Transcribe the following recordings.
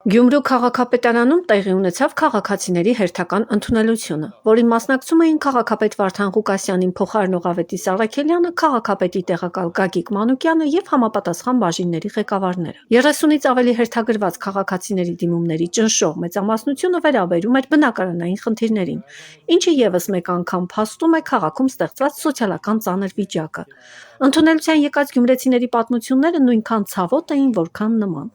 Գյումրու քաղաքապետարանում տեղի ունեցավ քաղաքացիների հերթական ընդունելությունը, որին մասնակցում էին քաղաքապետ Վարդան Ղուկասյանին փոխարինող Ավետիս Առաքելյանը, քաղաքապետի տեղակալ Գագիկ Մանուկյանը եւ համապատասխան բաժինների ղեկավարները։ 30-ից ավելի հերթագրված քաղաքացիների դիմումների ճնշող մեծամասնությունը վերաբերում էր բնակարանային խնդիրներին, ինչը եւս մեկ անգամ փաստում է քաղաքում ստեղծված սոցիալական ծանր վիճակը։ Ընդունելության եկած գյումրեցիների պատմությունները նույնքան ցավոտ էին, որքան նման։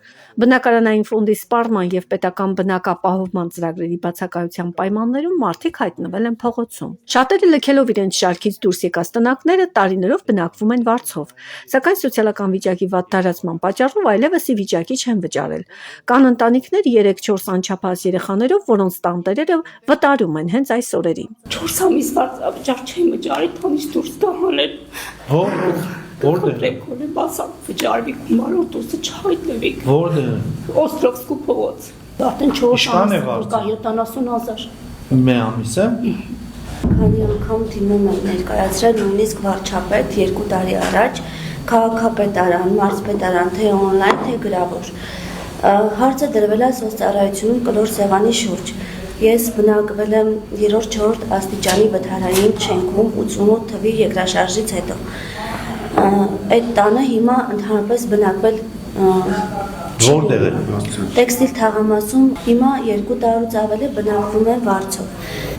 Բնակարանային ֆոնդի սպառման եւ պետական բնակապահովման ծրագրերի բացակայության պայմաններում մարդիկ հայտնվել են փողոցում։ Շատերը լքելով իրենց շարքից դուրս եկած տնակները տարիներով բնակվում են վարձով, սակայն սոցիալական վիճակի վատ տարածման պատճառով այլևս ի վիճակի չեն վճարել։ Կան ընտանիքներ 3-4 անչափահաս երեխաներով, որոնց տանտերերը վտարում են հենց այս օրերին։ 4 ամիս վճար չեմ վճարի, թանից դուրս տահանել։ Որտե՞ղ։ Բասակ վճարվի գումարով դուրսը չհայտնվի։ Որտե՞ղ։ Օստրովսկու փողոց։ Արդեն 4 ամիս կա 70,000։ Մի ամիս է։ Քանի անգամ դիմում եմ ներկայացրել նույնիսկ վարչապետ 2 տարի առաջ, քաղաքապետարան, մարզպետարան, թե օնլայն, թե գրավոր։ Հարցը դրվել է սոցիալայությունում կլոր Սևանի շուրջ։ Ես բնակվել եմ 3-4 աստիճանի վթարային շենքում 88 թվի երկրաշարժից հետո։ Այդ տանը հիմա ընդհանրապես բնակվել Որտեղ է։ տեքստիլ թաղամասում հիմա 2 տարուց ավել բնակվում են վարձով։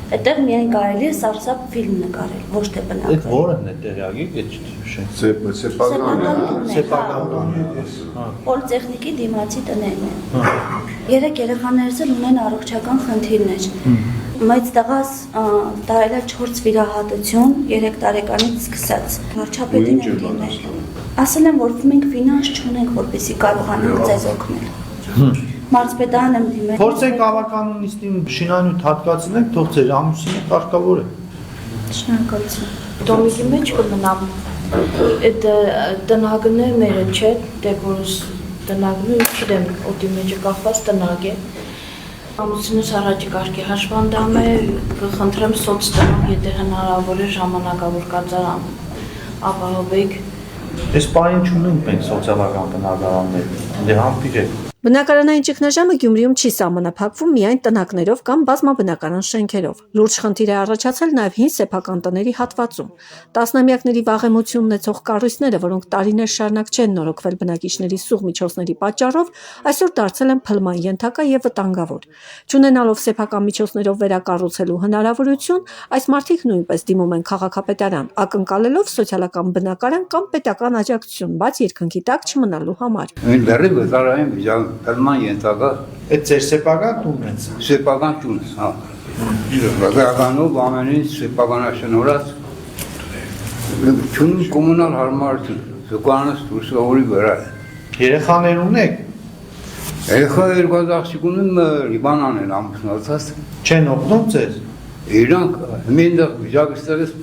Այդտեղ միայն կարելի է սարսափ ֆիլմ նկարել, ոչ թե բնակվել։ Այդ որն է տեղյակի, այդ Սեպական Պոլիտեխնիկի դիմացի տներն են։ 3 երեխաներս էլ ունեն առողջական խնդիրներ։ Մեծ տղաս տարել է 4 վիրահատություն 3 տարեկանից սկսած։ Վարչապետին են դիմել։ Ասել են, որ մենք ֆինանս չունենք, որպեսզի կարողանանք ձեզ օգնել։ Մարզպետարան եմ դիմել։ Փորձենք ավականունիստին շինանյութ հատկացնենք, թող ձեր ամուսինը կարգավոր է։ Շնորհակալություն։ Դոմիկի մեջ կմնա այդ տնագները մերը չէ, դեպորս տնագները, չգիտեմ, օդի մեջը կախված տնագ է։ Ամուսինս առաջի կարգի հաշվանդամ է, կխնդրեմ սոցտնակ, եթե հնարավոր է ժամանակավոր կածարան ապահովեք։ Այս պահին չունենք մենք սոցիալական բնակարաններ, դե համբիրեք։ Բնակարանային ճգնաժամը Գյումրիում չի սահմանափակվում միայն տնակներով կամ բազմաբնակարան շենքերով։ Լուրջ խնդիր է առաջացել նաև հին սեփական տների հատվածում։ Տասնամյակների վաղեմություն ունեցող կառույցները, որոնք տարիներ շարունակ չեն նորոգվել բնակիչների սուղ միջոցների պատճառով, այսօր դարձել են փլման ենթակա եւ վտանգավոր։ Չունենալով սեփական միջոցներով վերակառուցելու հնարավորություն, այս մարդիկ նույնպես դիմում են քաղաքապետարան, ակնկալելով սոցիալական բնակարան կամ պետական աջակցություն, բայց երկնքի տակ չմնալու համար։ Դեռ վտարային Հրման ենթակա Այդ ձեր սեփական տունն է։ Սեփական տուն, հա։ Վտարականով ամենից սեփականաշնորհած չունի կոմունալ հարմարություն, զուգանս դուրսավորի վրա է։ Երեխաներ ունեք։ Երեխա երկու աղջիկ ունեմ Լիբանան են ամուսնացած։ Չեն օգնում ձեզ։ Իրանք մենდა վիճակը ստեղծ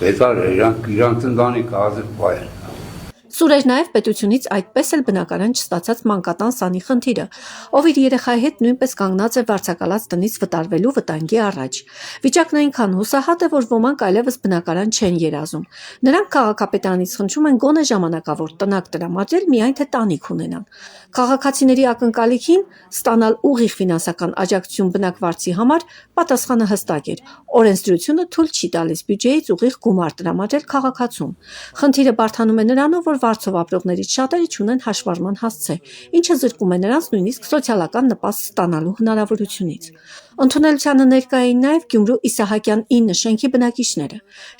պետար իրանք ընտանիք ազատ բայ։ Սուր էր նաև պետությունից այդպես էլ բնակարան չստացած մանկատան սանի խնդիրը, ով իր երեխայի հետ նույնպես կանգնած է վարձակալած տնից վտարվելու վտանգի առաջ։ Վիճակն այնքան հուսահատ է, որ ոմանք այլևս բնակարան չեն երազում։ Նրանք քաղաքապետարանից խնդրում են գոնե ժամանակավոր տնակ տրամադրել, միայն թե տանիք ունենան։ Քաղաքացիների ակնկալիքին ստանալ ուղիղ ֆինանսական աջակցություն բնակվարձի համար պատասխանը հստակ էր։ Օրենսդրությունը թույլ չի տալիս բյուջեից ուղիղ գումար տրամադրել քաղաքացուն։ Խնդիրը բարդանում է նրանով, որ վարձով ապրողներից շատերը չունեն հաշվառման հասցե, ինչը զրկում է նրանց նույնիսկ սոցիալական նպաստ ստանալու հնարավորությունից։ Ընդունելությանը ներկա էին նաև Գյումրու Իսահակյան 9 շենքի բնակիչները։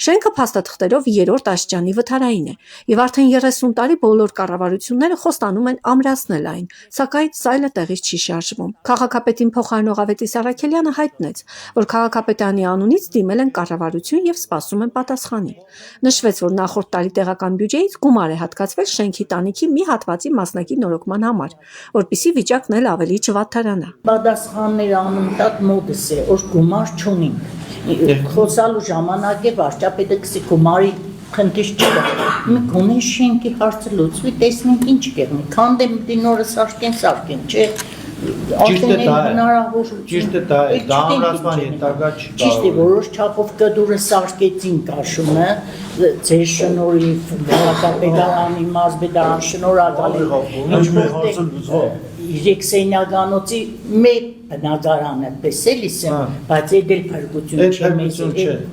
Շենքը փաստաթղթերով 3-րդ աստիճանի վթարային է, եւ արդեն 30 տարի բոլոր կառավարությունները խոստանում են ամրացնել այն, սակայն սայլը տեղից չի շարժվում։ Քաղաքապետին փոխարինող Ավետիս Առաքելյանը հայտնեց, որ քաղաքապետարանի անունից դիմել են կառավարություն եւ սպասում են պատասխանին։ Նշվեց, որ նախորդ տարի տեղական բյուջեից գումար է հատկացվել շենքի տանիքի մի հատվածի մասնակի նորոգման համար, որպիսի վիճակն էլ ավելի չվատթարանա։ Պատասխաններ անընդհատ մոդս է, որ գումար չունին։ Խոսալու ժամանակ է վարչապետը գսի գումարի խնդիր չկա։ Մենք ունենք շենքի հարցը լուծվի, տեսնենք ինչ կերնի։ Քանդե մտինորը սարքեն, չէ։ Ճիշտ է դա է, դա ամրացման ենթակա չի։ Ճիշտ է, որոշ չափով կդուրը սարքեցին կաշումը, ձեր շնորհիվ քաղաքապետարանի մարզպետարան շնորհակալ եմ։ Իրեքսենյականոցի մեկ բնակարանը պես է լիսեմ, բայց այդ էլ փրկություն չէ մեզ,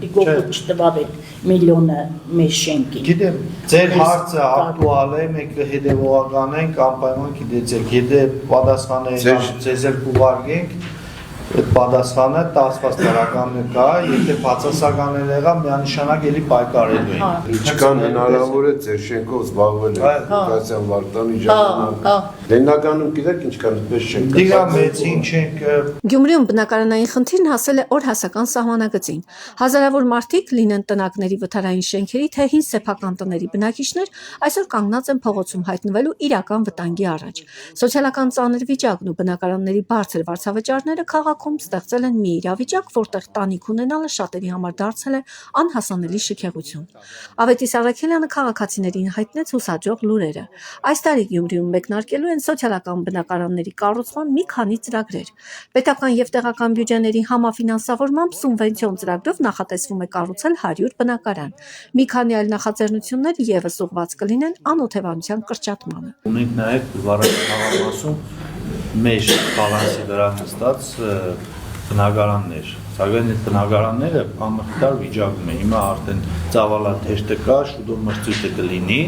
դիգողը չտվավ այդ միլիոնը մեր շենքի։ Գիտեմ, ձեր հարցը ակտուալ է, մենք հետևողական ենք, անպայման գիտեցեք, եթե պատասխանը ձեզ էլ կուղարկենք, այդ պատասխանը 10 տարեկանը կա, եթե բացասականներ եղավ, միանշանակ էլի պայքարելու ենք։ Ինչքան հնարավոր է ձեր շենքով զբաղվել եք Կասյան Վարդանի ժամանակ։ Դեննականում գիտեք ինչքան այդպես շենք։ Դիգա մեծին չենք։ Գյումրիում բնակարանային խնդիրն հասել է օրհասական սահմանագծին։ Հազարավոր մարդիկ լինեն տնակների վթարային շենքերի, թե հին սեփական տների բնակիչներ, այսօր կանգնած են փողոցում հայտնվելու իրական վտանգի առաջ։ Սոցիալական ծանր վիճակն ու բնակարանների բարձր վարձավճարները քաղաքում ստեղծել են մի իրավիճակ, որտեղ տանիք ունենալը շատերի համար դարձել է անհասանելի շքեղություն։ Ավետիս Առաքելյանը քաղաքացիներին հայտնեց հուսաճող լուրերը։ Այս տարի Գյումրիում մեկնարկելու են սոցիալական բնակարանների կառուցման մի քանի ծրագրեր։ Պետական եւ տեղական բյուջեների համաֆինանսավորմամբ սուբվենցիոն ծրագրով նախատեսվում է կառուցել 100 բնակարան։ Մի քանի այլ նախաձեռնություններ եւս ուղղված կլինեն անօթևանության կրճատմանը։ Ունենք նաեւ Վարագի քաղաքասում մեր բալանսի վրա նստած բնակարաններ, սակայն այդ բնակարանները ամրտար վիճակում են։ Հիմա արդեն ծավալաթեժը կա, շուտով մրցույթը կլինի,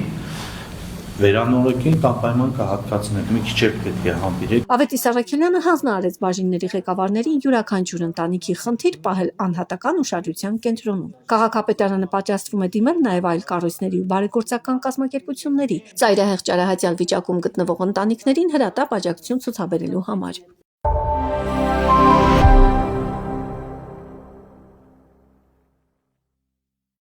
վերանորոգենք, անպայման կհատկացնենք, մի քիչ էլ պետք է համբերենք։ Ավետիս Առաքելյանը հանձնարարեց բաժինների ղեկավարներին յուրաքանչյուր ընտանիքի խնդիր պահել անհատական ուշադրության կենտրոնում։ Քաղաքապետարանը պատրաստվում է դիմել նաև այլ կառույցների ու բարեգործական կազմակերպությունների ծայրահեղ ճարահատյալ վիճակում գտնվող ընտանիքներին հրատապ աջակցություն ցուցաբերելու համար։